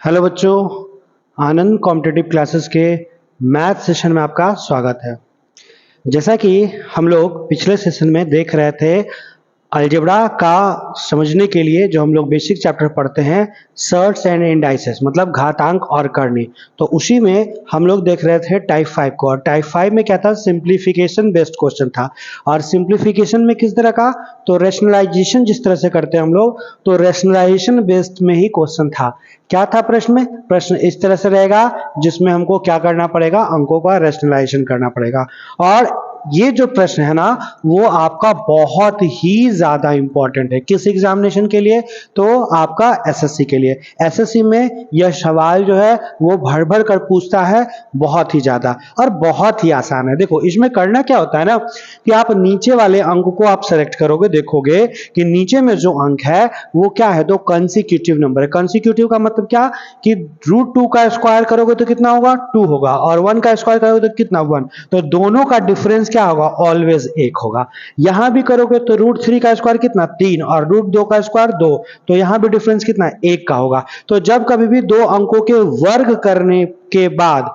Hello बच्चों, आनंद competitive classes के math session में आपका स्वागत है। जैसा कि हम लोग पिछले सेशन में देख रहे थे, अलजेब्रा का समझने के लिए जो हम लोग बेसिक चैप्टर पढ़ते हैं सर्ट्स एंड इंडाइसेस, मतलब घातांक और करनी, तो उसी में हम लोग देख रहे थे टाइप 5 को। और टाइप 5 में क्या था? सिंप्लीफिकेशन बेस्ड क्वेश्चन था। और सिंप्लीफिकेशन में किस तरह का? तो रैशनलाइजेशन जिस तरह से करते हैं हम लोग, तो रैशनलाइजेशन बेस्ड में ही क्वेश्चन था। क्या था प्रश्न में? प्रश्न इस तरह से रहेगा जिसमें हमको क्या करना पड़ेगा? अंकों का रैशनलाइजेशन करना पड़ेगा। और ये जो प्रश्न है ना, वो आपका बहुत ही ज्यादा इंपॉर्टेंट है। किस एग्जामिनेशन के लिए? तो आपका एसएससी के लिए। एसएससी में यह सवाल जो है वो भर भर कर पूछता है, बहुत ही ज्यादा, और बहुत ही आसान है। देखो इसमें करना क्या होता है ना, कि आप नीचे वाले अंक को आप सेलेक्ट करोगे, देखोगे कि नीचे में जो अंक है वो क्या है? तो कंसेक्यूटिव नंबर है। कंसेक्यूटिव का मतलब क्या? कि √2 का स्क्वायर करोगे तो कितना होगा? 2 होगा, और 1 का स्क्वायर करोगे तो कितना? 1। तो दोनों का डिफरेंस क्या होगा? ऑलवेज 1 होगा। यहां भी करोगे तो √3 का स्क्वायर कितना? 3, और √2 का स्क्वायर 2, तो यहां भी डिफरेंस कितना? 1 का होगा। तो जब कभी भी दो अंकों के वर्ग करने के बाद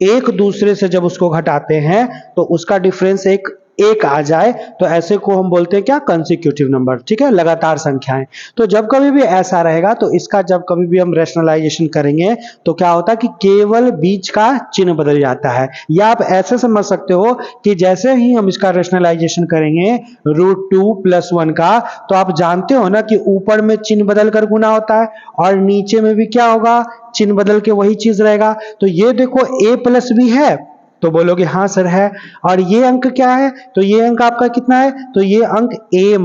एक दूसरे से जब उसको घटाते हैं तो उसका डिफरेंस एक आ जाए, तो ऐसे को हम बोलते हैं क्या? Consecutive number. ठीक है, लगातार संख्याएं। तो जब कभी भी ऐसा रहेगा तो इसका जब कभी भी हम रैशनलाइजेशन करेंगे तो क्या होता है कि केवल बीच का चिन्ह बदल जाता है। या आप ऐसे समझ सकते हो कि जैसे ही हम इसका रैशनलाइजेशन करेंगे √2 + 1 का, तो आप जानते हो ना कि ऊपर में चिन्ह बदल कर गुना होता है और नीचे में भी क्या होगा? चिन्ह बदल के वही चीज रहेगा। तो ये देखो a + b है, तो बोलोगे हाँ सर है। और ये अंक क्या है? तो ये अंक आपका कितना है? तो ये अंक a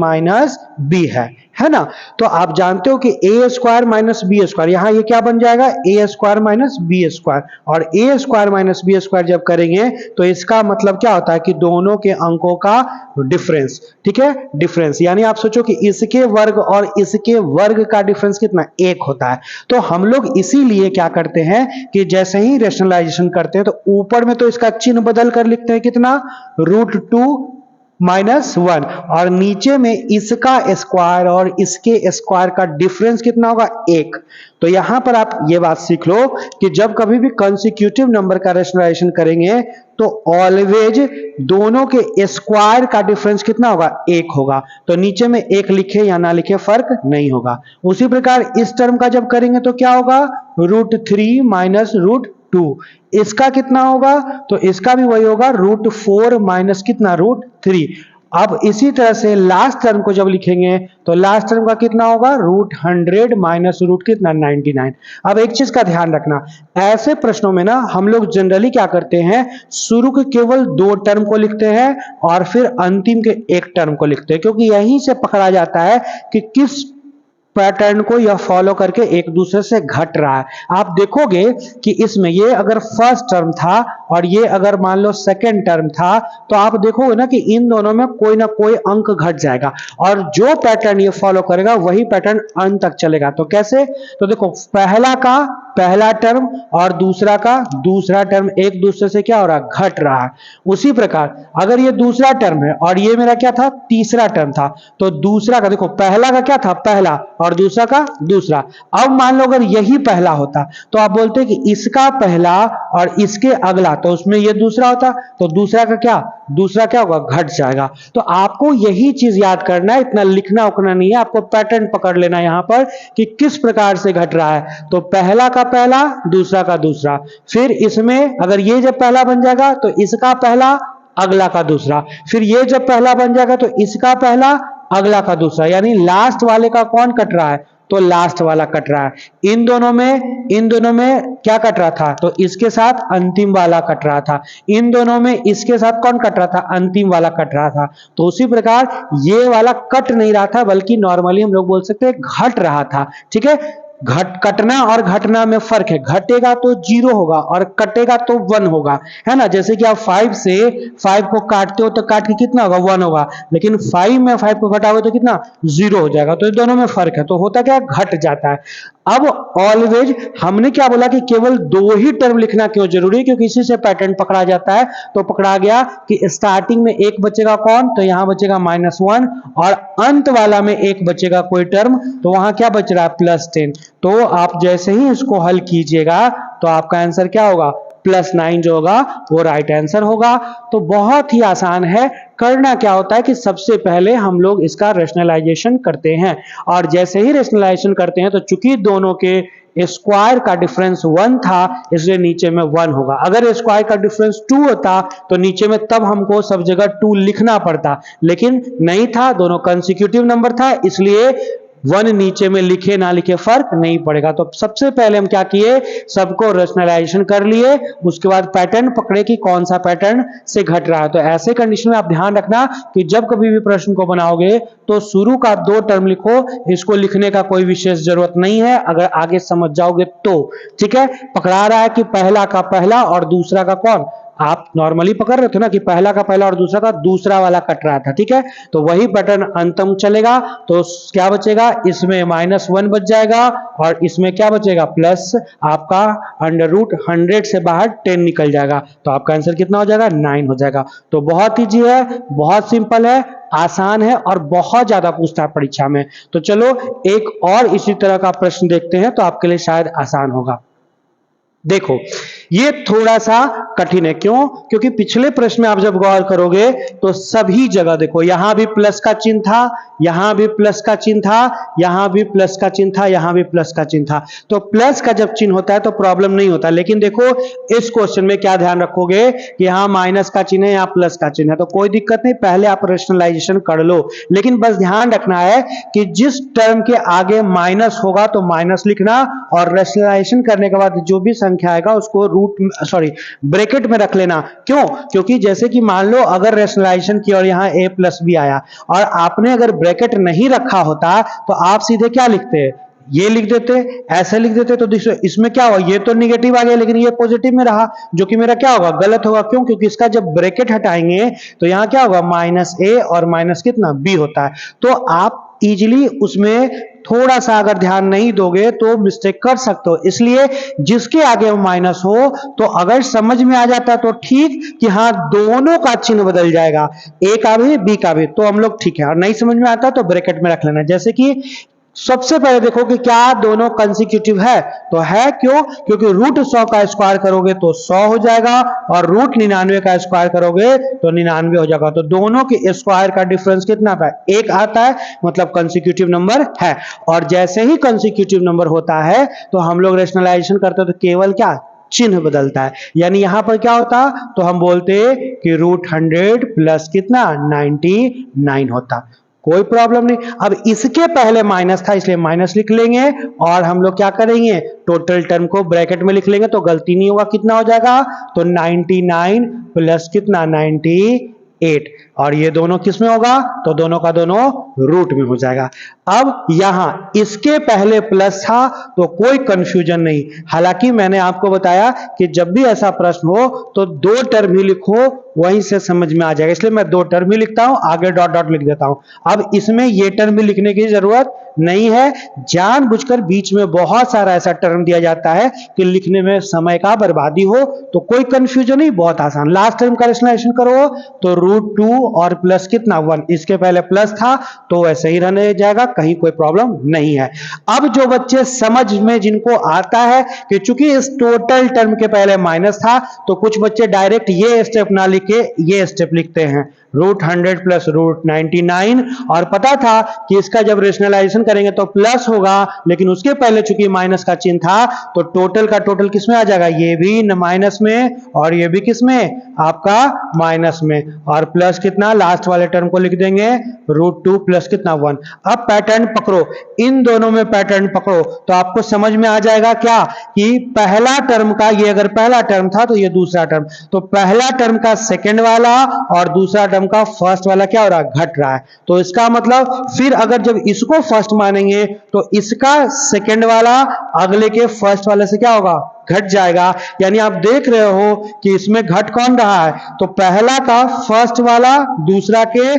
- b है ना। तो आप जानते हो कि a² - b², यहां ये क्या बन जाएगा? a² - b²। और a² - b² जब करेंगे तो इसका मतलब क्या होता है कि दोनों के अंकों का डिफरेंस। ठीक है, डिफरेंस यानी आप सोचो कि इसके वर्ग और इसके वर्ग का डिफरेंस कितना? 1 होता है। तो हम लोग इसीलिए क्या करते हैं कि जैसे ही रैशनलाइजेशन करते हैं तो ऊपर में तो इसका चिन्ह बदल कर लिखते हैं कितना? √2 - 1, और नीचे में इसका स्क्वायर और इसके स्क्वायर का डिफरेंस कितना होगा? 1। तो यहां पर आप ये बात सीख लो कि जब कभी भी कंसेक्यूटिव नंबर का रैशनलाइजेशन करेंगे तो ऑलवेज दोनों के स्क्वायर का डिफरेंस कितना होगा? 1 होगा। तो नीचे में 1 लिखे या ना लिखे फर्क नहीं होगा। उसी प्रकार इस टर्म का जब करेंगे तो क्या होगा? √3 - √2, इसका कितना होगा? तो इसका भी वही होगा, √4 - कितना? √3। अब इसी तरह से लास्ट टर्म को जब लिखेंगे तो लास्ट टर्म का कितना होगा? √100 - कितना? 99। अब एक चीज का ध्यान रखना, ऐसे प्रश्नों में ना हम लोग जनरली क्या करते हैं, शुरू के केवल 2 टर्म को लिखते हैं और फिर अंतिम के 1 टर्म को लिखते हैं, क्योंकि यहीं से पकड़ा जाता है कि किस पैटर्न को यह फॉलो करके एक दूसरे से घट रहा है। आप देखोगे कि इसमें ये अगर फर्स्ट टर्म था और ये अगर मान लो सेकंड टर्म था, तो आप देखोगे ना कि इन दोनों में कोई ना कोई अंक घट जाएगा, और जो पैटर्न ये फॉलो करेगा वही पैटर्न अंत तक चलेगा। तो कैसे? तो देखो, पहला का पहला टर्म और दूसरा का दूसरा टर्म एक दूसरे से क्या हो रहा है? घट रहा है। उसी प्रकार अगर ये दूसरा टर्म है और ये मेरा क्या था? तीसरा टर्म था, तो दूसरा का देखो, पहला का क्या था? पहला, और दूसरा का दूसरा। अब मान लो अगर यही पहला होता तो आप बोलते कि इसका पहला और इसके अगला, तो उसमें ये दूसरा होता, तो दूसरा का क्या? दूसरा क्या होगा? घट जाएगा। तो आपको यही चीज याद करना है, इतना लिखना उखना नहीं है, आपको पैटर्न पकड़ लेना है यहां पर कि किस प्रकार से घट रहा है। तो पहला का पहला, दूसरा का दूसरा, फिर इसमें अगर ये जब पहला बन जाएगा तो इसका पहला, अगला का दूसरा, फिर ये जब पहला बन जाएगा तो इसका पहला, अगला का दूसरा, यानी लास्ट वाले का कौन कट रहा है? तो लास्ट वाला कट रहा है। इन दोनों में क्या कट रहा था? तो इसके साथ अंतिम वाला कट रहा था। इन दोनों में इसके साथ कौन कट रहा था? अंतिम वाला कट रहा था। तो उसी प्रकार ये वाला कट नहीं रहा था, बल्कि नॉर्मली हम लोग बोल सकते हैं घट रहा था। ठीक है, कटना और घटना में फर्क है। घटेगा तो 0 होगा और कटेगा तो 1 होगा, है ना। जैसे कि आप 5 से 5 को काटते हो तो काट के कितना होगा? 1 होगा, लेकिन 5 में 5 को घटाओगे तो कितना? 0 हो जाएगा। तो दोनों में फर्क है, तो होता क्या? घट जाता है। अब ऑलवेज हमने क्या बोला कि केवल 2 ही टर्म लिखना क्यों जरूरी है? क्योंकि इसी से पैटर्न पकड़ा जाता है। तो पकड़ा गया कि स्टार्टिंग में एक बचेगा कौन? तो यहां बचेगा -1, और अंत वाला में एक बचेगा कोई टर्म, तो वहां क्या बच रहा है? +10। तो आप जैसे ही इसको हल कीजिएगा तो आपका आंसर क्या होगा, +9 जो होगा वो राइट आंसर होगा। तो बहुत ही आसान है। करना क्या होता है कि सबसे पहले हम लोग इसका रेशनलाइजेशन करते हैं, और जैसे ही रेशनलाइजेशन करते हैं तो चूंकि दोनों के स्क्वायर का डिफरेंस 1 था इसलिए नीचे में 1 होगा। अगर स्क्वायर का डिफरेंस 2 होता तो नीचे में तब हमको सब जगह 2 लिखना पड़ता, लेकिन नहीं था, दोनों कंसेक्यूटिव नंबर था इसलिए 1 नीचे में लिखे ना लिखे फर्क नहीं पड़ेगा। तो सबसे पहले हम क्या किए, सबको रेशनलाइजेशन कर लिए, उसके बाद पैटर्न पकड़े कि कौन सा पैटर्न से घट रहा है। तो ऐसे कंडीशन में आप ध्यान रखना कि जब कभी भी प्रश्न को बनाओगे तो शुरू का 2 टर्म लिखो, इसको लिखने का कोई विशेष जरूरत नहीं है अगर आगे समझ जाओगे तो। ठीक है, पकड़ा रहा है कि पहला का पहला और दूसरा का कौन, आप नॉर्मली पकड़ रहे थे ना कि पहला का पहला और दूसरा का दूसरा वाला कट रहा था। ठीक है, तो वही पैटर्न अंतम चलेगा। तो क्या बचेगा, इसमें -1 बच जाएगा और इसमें क्या बचेगा, प्लस आपका √100 से बाहर 10 निकल जाएगा। तो आपका आंसर कितना हो जाएगा, 9 हो जाएगा। तो बहुत ईजी है, बहुत सिंपल है, आसान है और बहुत ज्यादा पूछता है परीक्षा में। तो चलो एक और इसी तरह का प्रश्न देखते हैं तो आपके लिए शायद आसान होगा। देखो ये थोड़ा सा कठिन है, क्यों, क्योंकि पिछले प्रश्न में आप जब गौर करोगे तो सभी जगह देखो यहां भी प्लस का चिन्ह था, यहां भी प्लस का चिन्ह था, यहां भी प्लस का चिन्ह था, यहां भी प्लस का चिन्ह था। तो प्लस का जब चिन्ह होता है तो प्रॉब्लम नहीं होता, लेकिन देखो इस क्वेश्चन में क्या ध्यान रखोगे कि यहां माइनस का चिन्ह है, यहां प्लस का चिन्ह है, तो कोई दिक्कत नहीं, पहले आप रेशनलाइजेशन कर लो। लेकिन बस ध्यान रखना है कि जिस टर्म के आगे माइनस होगा तो माइनस लिखना, और रेशनलाइजेशन करने के बाद जो भी संख्या आएगा उसको ब्रैकेट में रख लेना। क्यों, क्योंकि जैसे कि मान लो अगर रेशनलाइजेशन किया और यहां a+b आया और आपने अगर ब्रैकेट नहीं रखा होता तो आप सीधे क्या लिखते हैं, ये लिख देते, ऐसे लिख देते, तो इसमें क्या हुआ, ये तो निगेटिव आ गया लेकिन ये पॉजिटिव में रहा, जो कि मेरा क्या होगा, गलत होगा। क्यों, क्योंकि इसका जब ब्रैकेट हटाएंगे तो यहां क्या होगा, -a और माइनस कितना b होता है। तो आप इजीली उसमें थोड़ा सा अगर ध्यान नहीं दोगे तो मिस्टेक कर सकते हो, इसलिए जिसके आगे माइनस हो तो अगर समझ में आ जाता तो ठीक कि हाँ दोनों का चिन्ह बदल जाएगा, a का भी b का भी, तो हम लोग ठीक है, और नहीं समझ में आता तो ब्रैकेट में रख लेना। जैसे कि सबसे पहले देखो कि क्या दोनों कंसेक्यूटिव है, तो है, क्यों, क्योंकि √100 का स्क्वायर करोगे तो 100 हो जाएगा और √99 का स्क्वायर करोगे तो 99 हो जाएगा। तो दोनों के स्क्वायर का डिफरेंस कितना आता है, 1 आता है, मतलब कंसेक्यूटिव नंबर है। और जैसे ही कंसेक्यूटिव नंबर होता है तो हम लोग रेशनलाइजेशन करते हैं तो केवल क्या, चिन्ह बदलता है। यानी यहां पर क्या होता, तो हम बोलते कि √100 प्लस कितना, 99 होता, कोई प्रॉब्लम नहीं। अब इसके पहले माइनस था इसलिए माइनस लिख लेंगे और हम लोग क्या करेंगे, टोटल टर्म को ब्रैकेट में लिख लेंगे तो गलती नहीं होगा। कितना हो जाएगा, तो 99 प्लस कितना, 98, और ये दोनों किस में होगा, तो दोनों का दोनों रूट में हो जाएगा। अब यहां इसके पहले प्लस था तो कोई कंफ्यूजन नहीं, हालांकि मैंने आपको बताया कि जब भी ऐसा प्रश्न हो तो 2 टर्म ही लिखो, वहीं से समझ में आ जाएगा, इसलिए मैं 2 टर्म ही लिखता हूं, आगे डॉट डॉट लिख देता हूं। अब इसमें ये टर्म भी लिखने की जरूरत नहीं है, जानबूझकर बीच में बहुत सारा ऐसा टर्म दिया जाता है कि लिखने में समय का बर्बादी हो, तो कोई कंफ्यूजन नहीं, बहुत आसान। लास्ट टर्म का रेशनलाइजेशन करो तो √2 और प्लस कितना, 1, इसके पहले प्लस था तो वैसे ही रहने जाएगा, कहीं कोई प्रॉब्लम नहीं है। अब जो बच्चे समझ में जिनको आता है कि चूंकि इस टोटल टर्म के पहले माइनस था तो कुछ बच्चे डायरेक्ट ये स्टेप ना लिख के ये स्टेप लिखते हैं, √100 प्लस √99, और पता था कि इसका जब रेशनलाइजेशन करेंगे तो प्लस होगा, लेकिन उसके पहले चूंकि माइनस का चिन्ह था तो टोटल का टोटल किस में आ जाएगा, ये भी माइनस में और ये भी किस में, आपका माइनस में, और प्लस कितना, लास्ट वाले टर्म को लिख देंगे √2 प्लस कितना, 1। अब पैटर्न पकड़ो, इन दोनों में पैटर्न पकड़ो तो आपको समझ में आ जाएगा क्या, कि पहला टर्म का, ये अगर पहला टर्म था तो ये दूसरा टर्म, तो पहला टर्म का सेकंड वाला और दूसरा टर्म का फर्स्ट वाला क्या हो रहा है, घट रहा है। तो इसका मतलब फिर अगर जब इसको फर्स्ट मानेंगे तो इसका सेकंड वाला अगले के फर्स्ट वाले से क्या होगा, घट जाएगा। यानी आप देख रहे हो कि इसमें घट कौन रहा है, तो पहला का फर्स्ट वाला दूसरा के,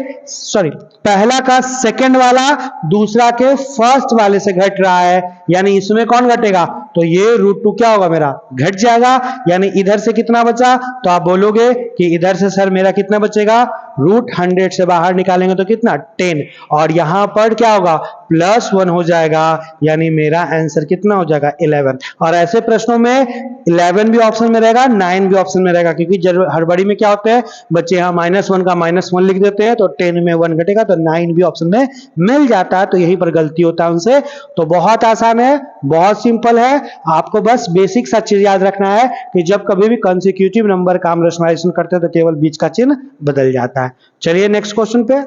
पहला का सेकंड वाला दूसरा के फर्स्ट वाले से घट रहा है, यानी इसमें कौन घटेगा, तो ये √2 क्या होगा, मेरा घट जाएगा। यानी इधर से कितना बचा, तो आप बोलोगे कि इधर से सर मेरा कितना बचेगा, √100 से बाहर निकालेंगे तो कितना, 10, और यहां पर क्या होगा, प्लस 1 हो जाएगा, यानी मेरा आंसर कितना हो जाएगा 11। और ऐसे प्रश्नों में 11 भी ऑप्शन में रहेगा, 9 भी ऑप्शन में रहेगा, क्योंकि हड़बड़ी में क्या होता है बच्चे यहाँ -1 का -1 लिख देते हैं तो 10 में 1 घटेगा तो 9 भी ऑप्शन में मिल जाता है, तो यहीं पर गलती होता है उनसे। तो बहुत आसान है, बहुत सिंपल है, आपको बस बेसिक सा चीज याद रखना है कि जब कभी भी कंसेक्यूटिव नंबर का हम रेशनलाइजेशन करते हैं तो केवल बीच का चिन्ह बदल जाता है। चलिए नेक्स्ट क्वेश्चन पे।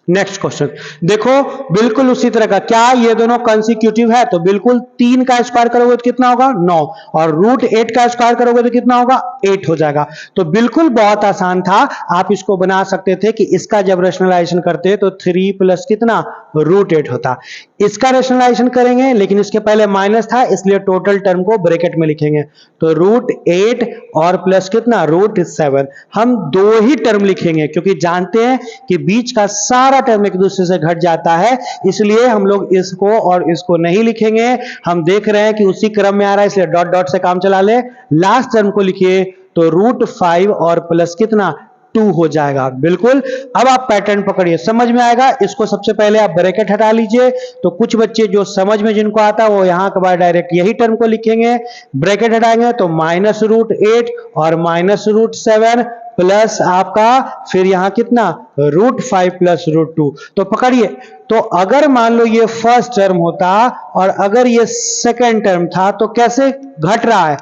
नेक्स्ट क्वेश्चन देखो, बिल्कुल उसी तरह का, क्या ये दोनों कंसेक्यूटिव है? तो बिल्कुल 3 का स्क्वायर करोगे तो कितना होगा 9, और √8 का स्क्वायर करोगे तो कितना होगा 8 हो जाएगा। तो बिल्कुल बहुत आसान था, आप इसको बना सकते थे कि इसका जब रेशनलाइजेशन करते तो 3 प्लस कितना √8 होता। इसका रेशनलाइजेशन करेंगे लेकिन इसके पहले माइनस था, इसलिए टोटल टर्म को ब्रैकेट में लिखेंगे, तो √8 और प्लस कितना √7। हम दो ही टर्म लिखेंगे क्योंकि जानते हैं कि बीच का सारा टर्म एक दूसरे से घट जाता है, इसलिए हम लोग इसको और इसको नहीं लिखेंगे। हम देख रहे हैं कि उसी क्रम में आ रहा है, इसलिए डॉट डॉट से काम चला ले। लास्ट टर्म को लिखिए तो √5 और प्लस कितना 2 हो जाएगा। बिल्कुल, अब आप पैटर्न पकड़िए, समझ में आएगा। इसको सबसे पहले आप ब्रैकेट हटा लीजिए, तो कुछ बच्चे जो समझ में जिनको आता है वो यहां के बाद डायरेक्ट यही टर्म को लिखेंगे। ब्रैकेट हटाएंगे तो -√8 और -√7 प्लस आपका फिर यहां कितना √5 प्लस √2। तो पकड़िए, तो अगर मान लो ये फर्स्ट टर्म होता और अगर ये सेकेंड टर्म था तो कैसे घट रहा है,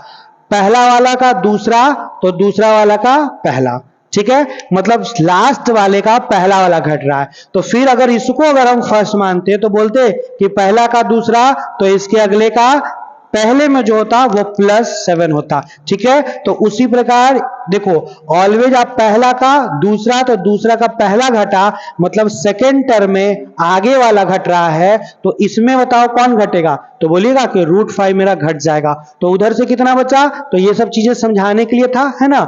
पहला वाला का दूसरा तो दूसरा वाला का पहला, ठीक है, मतलब लास्ट वाले का पहला वाला घट रहा है। तो फिर अगर इसको अगर हम फर्स्ट मानते तो बोलते कि पहला का दूसरा तो इसके अगले का पहले में जो होता वो +7 होता, ठीक है। तो उसी प्रकार देखो, ऑलवेज आप पहला का दूसरा तो दूसरा का पहला घटा, मतलब सेकेंड टर्म में आगे वाला घट रहा है, तो इसमें बताओ कौन घटेगा, तो बोलिएगा कि √5 मेरा घट जाएगा। तो उधर से कितना बचा, तो ये सब चीजें समझाने के लिए था, है ना।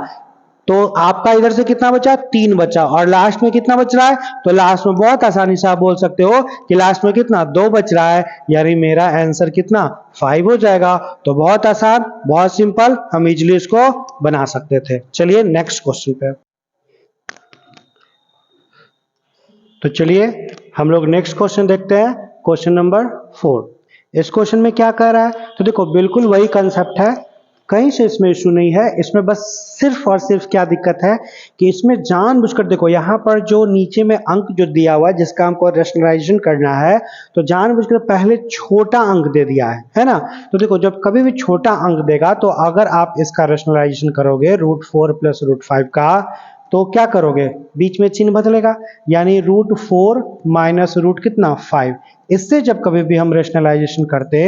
तो आपका इधर से कितना बचा 3 बचा, और लास्ट में कितना बच रहा है, तो लास्ट में बहुत आसानी से आप बोल सकते हो कि लास्ट में कितना 2 बच रहा है, यानी मेरा आंसर कितना 5 हो जाएगा। तो बहुत आसान, बहुत सिंपल, हम इजीली इसको बना सकते थे। चलिए नेक्स्ट क्वेश्चन पे। तो चलिए हम लोग नेक्स्ट क्वेश्चन देखते हैं, क्वेश्चन नंबर 4। इस क्वेश्चन में क्या कह रहा है, तो देखो बिल्कुल वही कंसेप्ट है, कहीं से इसमें इशू नहीं है। इसमें बस सिर्फ और सिर्फ क्या दिक्कत है कि इसमें जानबूझकर देखो, यहाँ पर जो नीचे में अंक जो दिया हुआ है जिसका हमको रेशनलाइजेशन करना है, तो जानबूझकर पहले छोटा अंक दे दिया है ना। तो देखो, जब कभी भी छोटा अंक देगा तो अगर आप इसका रेशनलाइजेशन करोगे √4 प्लस √5 का, तो क्या करोगे, बीच में चिन्ह बदलेगा, यानी √4 माइनस रूट कितना 5। इससे जब कभी भी हम रेशनलाइजेशन करते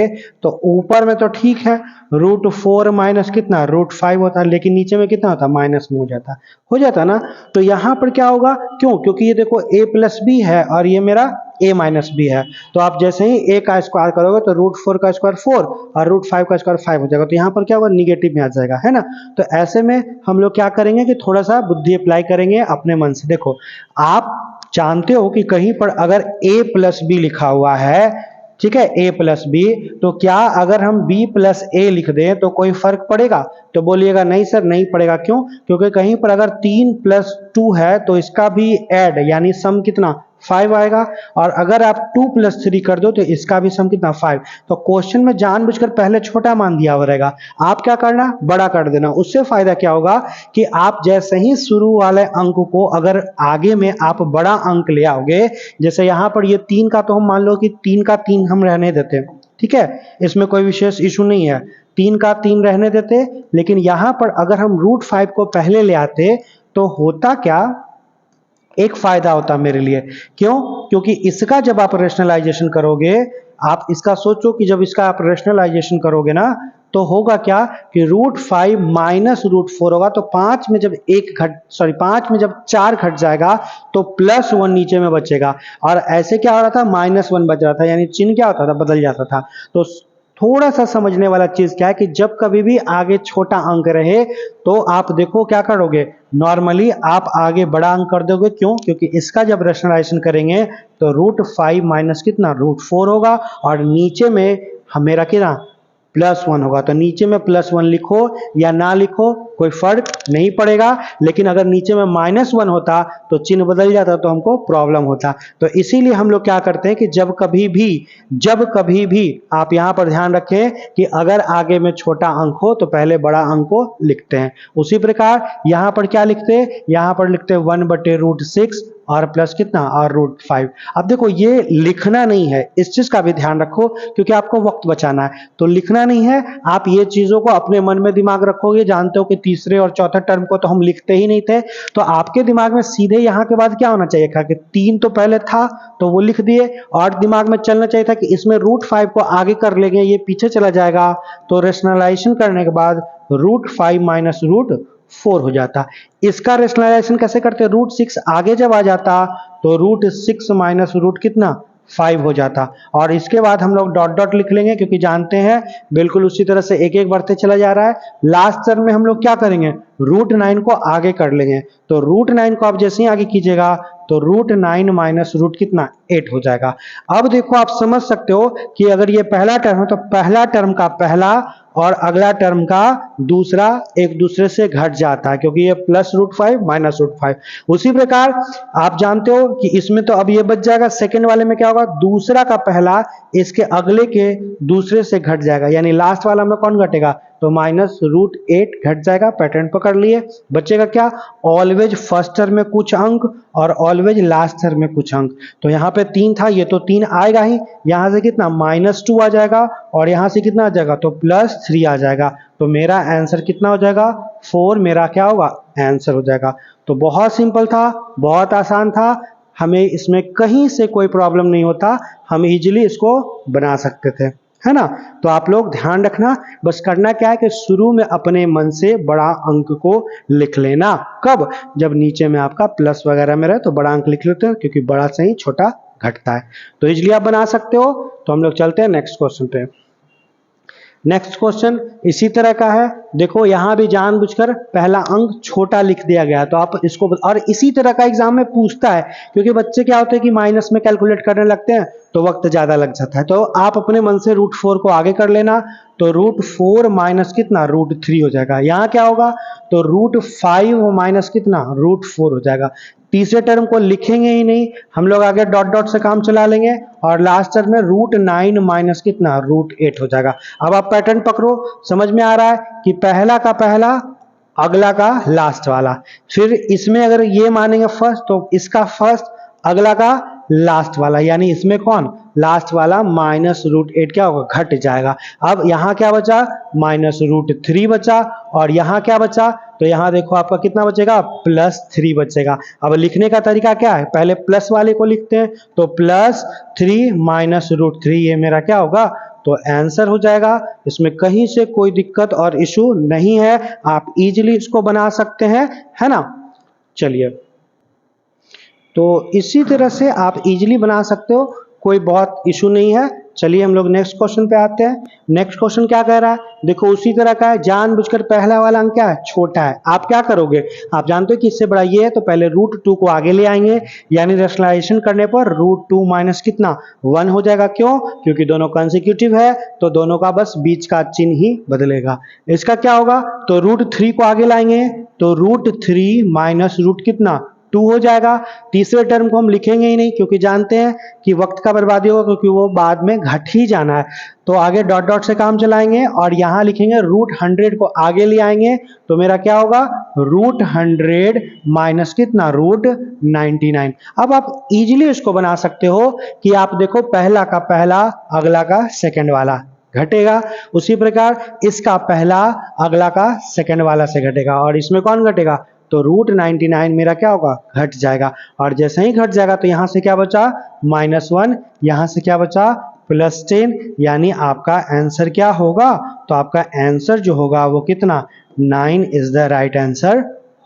तो ऊपर में तो ठीक है √4 माइनस कितना √5 होता है, लेकिन नीचे में कितना होता माइनस में हो जाता ना। तो यहाँ पर क्या होगा, क्यों, क्योंकि ये देखो a प्लस बी है और ये मेरा a माइनस बी है, तो आप जैसे ही a का स्क्वायर करोगे तो √4 का स्क्वायर 4 और √5 का स्क्वायर 5 हो जाएगा, तो यहाँ पर क्या होगा निगेटिव में आ जाएगा, है ना। तो ऐसे में हम लोग क्या करेंगे कि थोड़ा सा बुद्धि अप्लाई करेंगे अपने मन से। देखो, आप जानते हो कि कहीं पर अगर a प्लस बी लिखा हुआ है, ठीक है, a प्लस बी, तो क्या अगर हम b प्लस a लिख दें तो कोई फर्क पड़ेगा, तो बोलिएगा नहीं सर नहीं पड़ेगा। क्यों, क्योंकि कहीं पर अगर 3 + 2 है तो इसका भी ऐड यानी सम कितना 5 आएगा, और अगर आप 2 + 3 कर दो तो इसका भी सम कितना 5। तो क्वेश्चन में जानबूझकर पहले छोटा मान दिया हुआ रहेगा, आप क्या करना बड़ा कर देना। उससे फायदा क्या होगा कि आप जैसे ही शुरू वाले अंक को अगर आगे में आप बड़ा अंक ले आओगे, जैसे यहाँ पर ये 3 का, तो हम मान लो कि 3 का 3 हम रहने देते हैं, ठीक है, इसमें कोई विशेष इशू नहीं है, 3 का 3 रहने देते। लेकिन यहाँ पर अगर हम √5 को पहले ले आते तो होता क्या, एक फायदा होता मेरे लिए। क्यों, क्योंकि इसका जब आप रेशनलाइजेशन करोगे, आप इसका सोचो कि जब इसका आप रेशनलाइजेशन करोगे ना, तो होगा क्या कि √5 माइनस √4 होगा, तो 5 में जब 5 में जब 4 घट जाएगा तो +1 नीचे में बचेगा, और ऐसे क्या हो रहा था -1 बच रहा था, यानी चिन्ह क्या होता था बदल जाता था। तो थोड़ा सा समझने वाला चीज क्या है कि जब कभी भी आगे छोटा अंक रहे तो आप देखो क्या करोगे, नॉर्मली आप आगे बड़ा अंक कर दोगे। क्यों, क्योंकि इसका जब रेशनलाइजेशन करेंगे तो √5 माइनस कितना √4 होगा, और नीचे में मेरा कितना +1 होगा, तो नीचे में +1 लिखो या ना लिखो कोई फर्क नहीं पड़ेगा। लेकिन अगर नीचे में -1 होता तो चिन्ह बदल जाता तो हमको प्रॉब्लम होता। तो इसीलिए हम लोग क्या करते हैं कि जब कभी भी आप यहाँ पर ध्यान रखें कि अगर आगे में छोटा अंक हो तो पहले बड़ा अंक को लिखते हैं। उसी प्रकार यहाँ पर क्या लिखते हैं, यहाँ पर लिखते हैं 1/√6 और प्लस कितना और √5। अब देखो ये लिखना नहीं है, इस चीज का भी ध्यान रखो क्योंकि आपको वक्त बचाना है। तो लिखना नहीं है, आप ये चीजों को अपने मन में दिमाग रखोगे। जानते हो कि तीसरे और चौथे टर्म को तो हम लिखते ही नहीं थे, तो आपके दिमाग में सीधे यहाँ के बाद क्या होना चाहिए था कि 3 तो पहले था तो वो लिख दिए, और दिमाग में चलना चाहिए था कि इसमें √5 को आगे कर लेंगे, ये पीछे चला जाएगा। तो रेशनलाइजेशन करने के बाद √5 - √4 हो जाता। इसका रेशनलाइजेशन कैसे करते, √6 आगे जब आ जाता तो √6 - कितना 5 हो जाता। और इसके बाद हम लोग डॉट डॉट लिख लेंगे क्योंकि जानते हैं बिल्कुल उसी तरह से एक एक बढ़ते चला जा रहा है। लास्ट टर्म में हम लोग क्या करेंगे, √9 को आगे कर लेंगे। तो √9 को आप जैसे ही आगे कीजिएगा तो √9 - कितना 8 हो जाएगा। अब देखो आप समझ सकते हो कि अगर ये पहला टर्म है तो पहला टर्म का पहला और अगला टर्म का दूसरा एक दूसरे से घट जाता है क्योंकि ये +√5 - √5। उसी प्रकार आप जानते हो कि इसमें तो अब ये बच जाएगा, सेकंड वाले में क्या होगा, दूसरा का पहला इसके अगले के दूसरे से घट जाएगा, यानी लास्ट वाला में कौन घटेगा, तो -√8 घट जाएगा। पैटर्न पकड़ लिए, बचेगा क्या, ऑलवेज फर्स्ट टर्म में कुछ अंक और ऑलवेज लास्ट टर्म में कुछ अंक। तो यहाँ पे 3 था, ये तो 3 आएगा ही, यहाँ से कितना -2 आ जाएगा और यहाँ से कितना आ जाएगा तो +3 आ जाएगा। तो मेरा आंसर कितना हो जाएगा, 4 मेरा क्या होगा आंसर हो जाएगा। तो बहुत सिंपल था, बहुत आसान था, हमें इसमें कहीं से कोई प्रॉब्लम नहीं होता, हम इजीली इसको बना सकते थे, है ना। तो आप लोग ध्यान रखना, बस करना क्या है कि शुरू में अपने मन से बड़ा अंक को लिख लेना। कब, जब नीचे में आपका प्लस वगैरह में रहे तो बड़ा अंक लिख लेते हैं क्योंकि बड़ा से ही छोटा घटता है। तो इजीली आप बना सकते हो। तो हम लोग चलते हैं नेक्स्ट क्वेश्चन पे। नेक्स्ट क्वेश्चन इसी तरह का है। देखो यहाँ भी जानबूझकर पहला अंक छोटा लिख दिया गया, तो आप इसको, और इसी तरह का एग्जाम में पूछता है क्योंकि बच्चे क्या होते हैं कि माइनस में कैलकुलेट करने लगते हैं तो वक्त ज्यादा लग जाता है। तो आप अपने मन से √4 को आगे कर लेना, तो √4 - कितना √3 हो जाएगा। यहाँ क्या होगा तो √5 - कितना √4 हो जाएगा। तीसरे टर्म को लिखेंगे ही नहीं, हम लोग आगे डॉट डॉट से काम चला लेंगे और लास्ट टर्म में √9 - कितना √8 हो जाएगा। अब आप पैटर्न पकड़ो, समझ में आ रहा है कि पहला का पहला अगला का लास्ट वाला, फिर इसमें अगर ये मानेंगे फर्स्ट तो इसका फर्स्ट अगला का लास्ट वाला, यानी इसमें कौन लास्ट वाला -√8 क्या होगा घट जाएगा। अब यहाँ क्या बचा -√3 बचा और यहाँ क्या बचा, तो यहाँ देखो आपका कितना बचेगा +3 बचेगा। अब लिखने का तरीका क्या है, पहले प्लस वाले को लिखते हैं, तो +3 - √3 ये मेरा क्या होगा तो आंसर हो जाएगा। इसमें कहीं से कोई दिक्कत और इशू नहीं है, आप इजीली इसको बना सकते हैं, है ना। चलिए, तो इसी तरह से आप इजीली बना सकते हो, कोई बहुत इशू नहीं है। चलिए हम लोग नेक्स्ट क्वेश्चन पे आते हैं। नेक्स्ट क्वेश्चन क्या कह रहा है, देखो उसी तरह का है, जानबूझकर पहला वाला अंक क्या है छोटा है। आप क्या करोगे, आप जानते हो कि इससे बड़ा ये है तो पहले √2 को आगे ले आएंगे, यानी रेशनलाइजेशन करने पर √2 - कितना 1 हो जाएगा। क्यों, क्योंकि दोनों कंसेक्यूटिव है तो दोनों का बस बीच का चिन्ह ही बदलेगा। इसका क्या होगा तो √3 को आगे लाएंगे तो √3 - कितना 2 हो जाएगा। तीसरे टर्म को हम लिखेंगे ही नहीं क्योंकि जानते हैं कि वक्त का बर्बादी होगा, क्योंकि वो बाद में घट ही जाना है। तो आगे डॉट डॉट से काम चलाएंगे और यहाँ लिखेंगे √100 को आगे ले आएंगे तो मेरा क्या होगा √100 - कितना √99। अब आप इजीली इसको बना सकते हो कि आप देखो पहला का पहला अगला का सेकंड वाला घटेगा, उसी प्रकार इसका पहला अगला का सेकंड वाला से घटेगा और इसमें कौन घटेगा तो √99 मेरा क्या होगा घट जाएगा। और जैसे ही घट जाएगा तो यहाँ से क्या बचा -1, यहाँ से क्या बचा +10, यानी आपका आंसर क्या होगा तो आपका आंसर जो होगा वो कितना 9 इज द राइट आंसर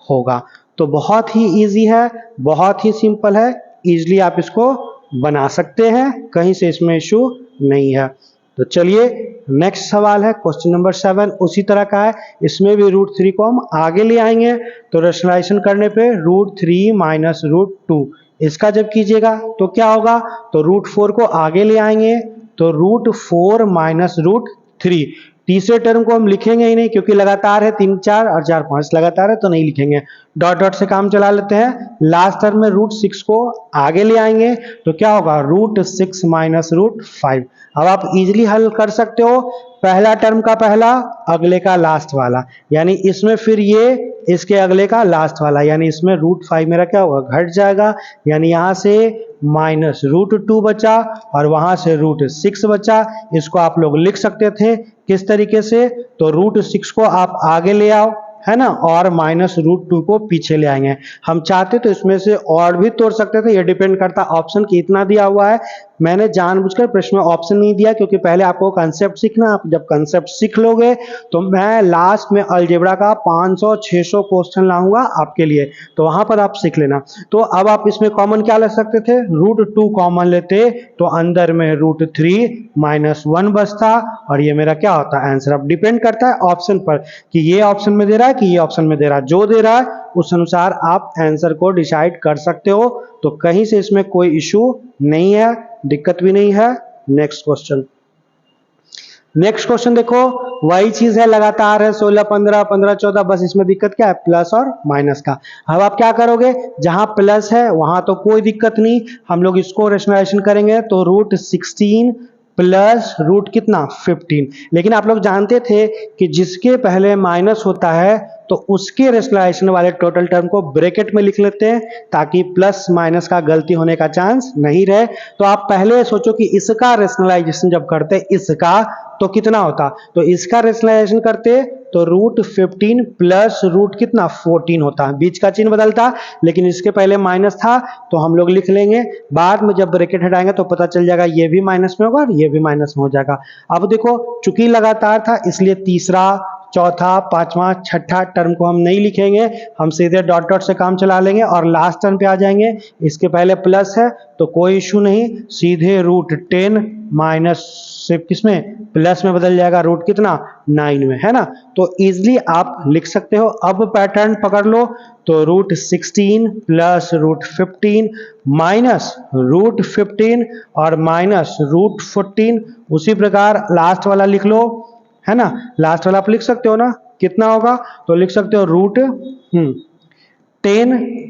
होगा। तो बहुत ही इजी है, बहुत ही सिंपल है, इजीली आप इसको बना सकते हैं, कहीं से इसमें इशू नहीं है। तो चलिए नेक्स्ट सवाल है क्वेश्चन नंबर 7, उसी तरह का है, इसमें भी √3 को हम आगे ले आएंगे तो रेशनलाइजेशन करने पे √3 - √2, इसका जब कीजिएगा तो क्या होगा तो √4 को आगे ले आएंगे तो √4 - √3, तीसरे टर्म को हम लिखेंगे ही नहीं क्योंकि लगातार है 3 4 और 4 5 लगातार है तो नहीं लिखेंगे, डॉट डॉट से काम चला लेते हैं। लास्ट टर्म में √6 को आगे ले आएंगे तो क्या होगा √6 माइनस √5। अब आप इजीली हल कर सकते हो, पहला टर्म का पहला, अगले का लास्ट वाला, यानी इसमें फिर ये इसके अगले का लास्ट वाला, यानी इसमें √5 मेरा क्या होगा घट जाएगा, यानी यहां से माइनस √2 बचा और वहां से √6 बचा। इसको आप लोग लिख सकते थे किस तरीके से, तो √6 को आप आगे ले आओ, है ना, और माइनस √2 को पीछे ले आएंगे। हम चाहते तो इसमें से और भी तोड़ सकते थे, ये डिपेंड करता ऑप्शन की इतना दिया हुआ है। मैंने जानबूझकर प्रश्न में ऑप्शन नहीं दिया क्योंकि पहले आपको कंसेप्ट सीखना, आप जब कंसेप्ट सीख लोगे तो मैं लास्ट में अलजेब्रा का 500-600 क्वेश्चन लाऊंगा आपके लिए, तो वहां पर आप सीख लेना। तो अब आप इसमें कॉमन क्या ले सकते थे, √2 कॉमन लेते तो अंदर में √3 माइनस 1 बचता और ये मेरा क्या होता है आंसर। अब डिपेंड करता है ऑप्शन पर कि ये ऑप्शन में दे रहा है कि ये ऑप्शन में दे रहा है, जो दे रहा है उस अनुसार आप आंसर को डिसाइड कर सकते हो। तो कहीं से इसमें कोई इश्यू नहीं है, दिक्कत भी नहीं है। नेक्स्ट क्वेश्चन, नेक्स्ट क्वेश्चन देखो, वही चीज है, लगातार है 16 15 15 14, बस इसमें दिक्कत क्या है प्लस और माइनस का। अब आप क्या करोगे, जहां प्लस है वहां तो कोई दिक्कत नहीं, हम लोग इसको रेशनलाइजेशन करेंगे तो √16 प्लस रूट कितना 15। लेकिन आप लोग जानते थे कि जिसके पहले माइनस होता है तो उसके रेशनलाइजेशन वाले टोटल टर्म को ब्रैकेट में लिख लेते हैं ताकि प्लस माइनस का गलती होने का चांस नहीं रहे। तो आप पहले सोचो कि इसका रेशनलाइजेशन जब करते इसका तो कितना होता, तो इसका रेशनलाइजेशन करते तो √15 प्लस रूट कितना 14 होता, बीच का चिन्ह बदलता, लेकिन इसके पहले माइनस था तो हम लोग लिख लेंगे, बाद में जब ब्रैकेट हटाएंगे तो पता चल जाएगा ये भी माइनस में होगा और ये भी माइनस में हो जाएगा। अब देखो चूंकि लगातार था इसलिए तीसरा चौथा पांचवा छठा टर्म को हम नहीं लिखेंगे, हम सीधे डॉट डॉट से काम चला लेंगे और लास्ट टर्म पे आ जाएंगे। इसके पहले प्लस है तो कोई इशू नहीं, सीधे √10 माइनस से किसमें प्लस में बदल जाएगा, रूट कितना 9 में, है ना। तो इजिली आप लिख सकते हो। अब पैटर्न पकड़ लो, तो √16 प्लस √15 माइनस √15 और माइनस √14, उसी प्रकार लास्ट वाला लिख लो, है ना। लास्ट वाला आप लिख सकते हो ना, कितना होगा, तो लिख सकते हो √10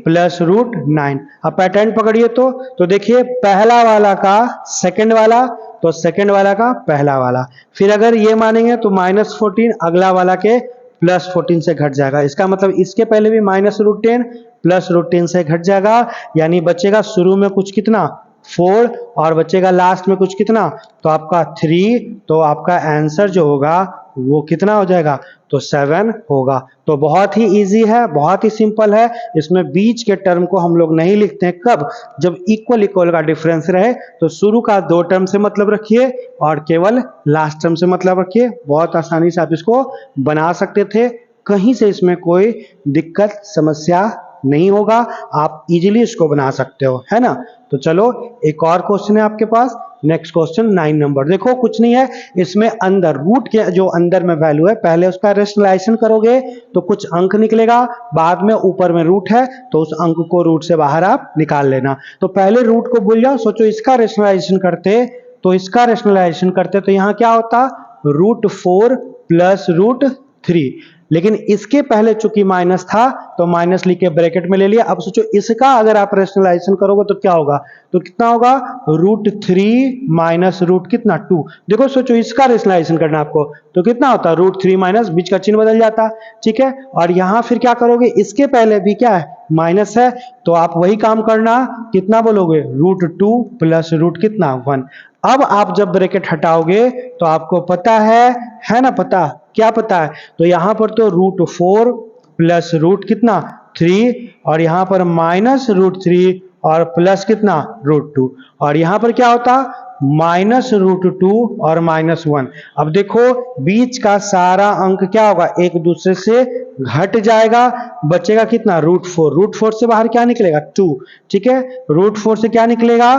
प्लस √9। अब पैटर्न पकड़िए तो देखिए पहला वाला का सेकंड वाला, तो सेकंड वाला का पहला वाला, फिर अगर ये मानेंगे तो -14 अगला वाला के +14 से घट जाएगा। इसका मतलब इसके पहले भी -√10 प्लस √10 से घट जाएगा, यानी बचेगा शुरू में कुछ कितना 4 और बचेगा लास्ट में कुछ कितना, तो आपका 3, तो आपका आंसर जो होगा वो कितना हो जाएगा, तो 7 होगा। तो बहुत ही इजी है, बहुत ही सिंपल है। इसमें बीच के टर्म को हम लोग नहीं लिखते हैं, कब, जब इक्वल इक्वल का डिफरेंस रहे तो शुरू का 2 टर्म से मतलब रखिए और केवल लास्ट टर्म से मतलब रखिए। बहुत आसानी से आप इसको बना सकते थे, कहीं से इसमें कोई दिक्कत समस्या नहीं होगा, आप इजीली इसको बना सकते हो, है ना। तो चलो एक और क्वेश्चन है आपके पास, नेक्स्ट क्वेश्चन 9 नंबर। देखो कुछ नहीं है, इसमें अंदर रूट के जो अंदर में वैल्यू है पहले उसका रेशनलाइजेशन करोगे तो कुछ अंक निकलेगा, बाद में ऊपर में रूट है तो उस अंक को रूट से बाहर आप निकाल लेना। तो पहले रूट को भूल जाओ, सोचो इसका रेशनलाइजेशन करते, तो इसका रेशनलाइजेशन करते तो यहाँ क्या होता √4 प्लस √3, लेकिन इसके पहले चूंकि माइनस था तो माइनस लिख के ब्रैकेट में ले लिया। अब सोचो इसका अगर आप रेशनलाइजेशन करोगे तो क्या होगा, तो कितना होगा √3 माइनस रूट कितना 2। देखो सोचो इसका रेशनलाइजेशन करना आपको तो कितना होता है √3 माइनस, बीच का चिन्ह बदल जाता, ठीक है। और यहां फिर क्या करोगे, इसके पहले भी क्या है माइनस है, तो आप वही काम करना, कितना बोलोगे √2 प्लस रूट कितना 1। अब आप जब ब्रैकेट हटाओगे तो आपको पता है ना, पता क्या पता है, तो यहां पर तो √4 प्लस रूट कितना 3 और यहां पर माइनस √3 और प्लस कितना √2, और यहां पर क्या होता माइनस √2 और -1। अब देखो बीच का सारा अंक क्या होगा एक दूसरे से घट जाएगा, बचेगा कितना √4, √4 से बाहर क्या निकलेगा 2, ठीक है, √4 से क्या निकलेगा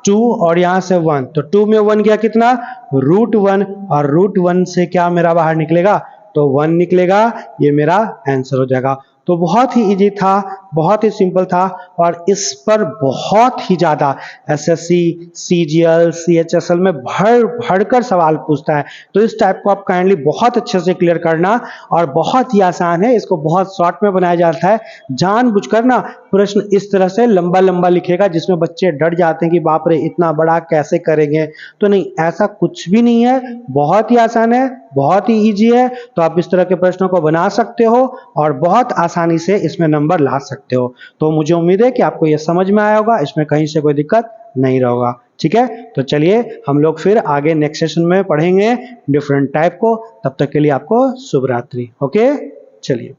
2 और यहां से 1, तो 2 में 1 गया कितना √1 और √1 से क्या मेरा बाहर निकलेगा, तो 1 निकलेगा, ये मेरा आंसर हो जाएगा। तो बहुत ही इजी था, बहुत ही सिंपल था और इस पर बहुत ही ज़्यादा एसएससी, सीजीएल, सीएचएसएल में भर भर कर सवाल पूछता है। तो इस टाइप को आप काइंडली बहुत अच्छे से क्लियर करना और बहुत ही आसान है, इसको बहुत शॉर्ट में बनाया जाता है। जानबूझकर ना प्रश्न इस तरह से लंबा लंबा लिखेगा जिसमें बच्चे डर जाते हैं कि बाप रे इतना बड़ा कैसे करेंगे। तो नहीं, ऐसा कुछ भी नहीं है, बहुत ही आसान है, बहुत ही इजी है। तो आप इस तरह के प्रश्नों को बना सकते हो और बहुत आसानी से इसमें नंबर ला सकते हो। तो मुझे उम्मीद है कि आपको यह समझ में आया होगा, इसमें कहीं से कोई दिक्कत नहीं रहेगा। ठीक है, तो चलिए हम लोग फिर आगे नेक्स्ट सेशन में पढ़ेंगे डिफरेंट टाइप को। तब तक के लिए आपको शुभ रात्रि। ओके, चलिए।